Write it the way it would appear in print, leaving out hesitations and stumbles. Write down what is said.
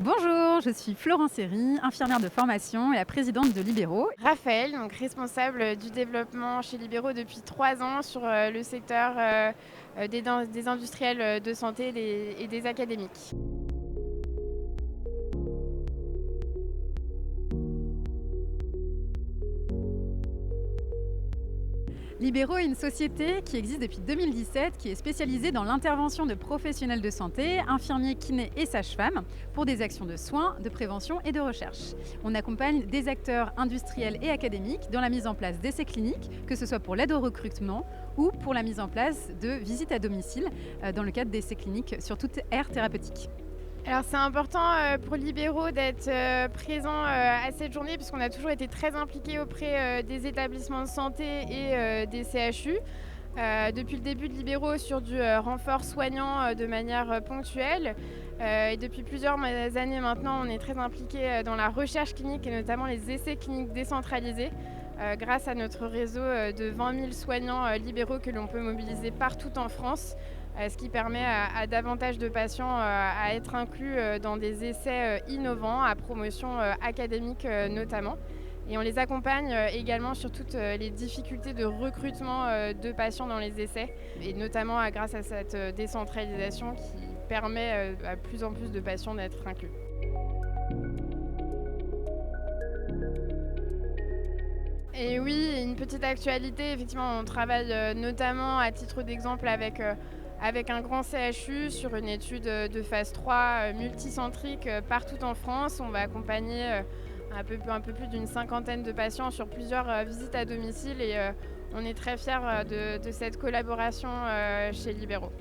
Bonjour, je suis Florence Herry, infirmière de formation et la présidente de Libéro. Raphaël, donc responsable du développement chez Libéro depuis 3 ans sur le secteur des industriels de santé et des académiques. Libéro est une société qui existe depuis 2017, qui est spécialisée dans l'intervention de professionnels de santé, infirmiers, kinés et sages-femmes, pour des actions de soins, de prévention et de recherche. On accompagne des acteurs industriels et académiques dans la mise en place d'essais cliniques, que ce soit pour l'aide au recrutement ou pour la mise en place de visites à domicile dans le cadre d'essais cliniques sur toute aire thérapeutique. Alors c'est important pour Libéro d'être présent à cette journée puisqu'on a toujours été très impliqués auprès des établissements de santé et des CHU. Depuis le début de Libéro sur du renfort soignant de manière ponctuelle. Et depuis plusieurs années maintenant, on est très impliqué dans la recherche clinique et notamment les essais cliniques décentralisés grâce à notre réseau de 20 000 soignants libéraux que l'on peut mobiliser partout en France, ce qui permet à davantage de patients à être inclus dans des essais innovants à promotion académique notamment. Et on les accompagne également sur toutes les difficultés de recrutement de patients dans les essais, et notamment grâce à cette décentralisation qui permet à plus en plus de patients d'être inclus. Et oui, une petite actualité, effectivement, on travaille notamment à titre d'exemple avec un grand CHU sur une étude de phase 3 multicentrique partout en France. On va accompagner un peu plus d'une cinquantaine de patients sur plusieurs visites à domicile et on est très fiers de cette collaboration chez Libéro.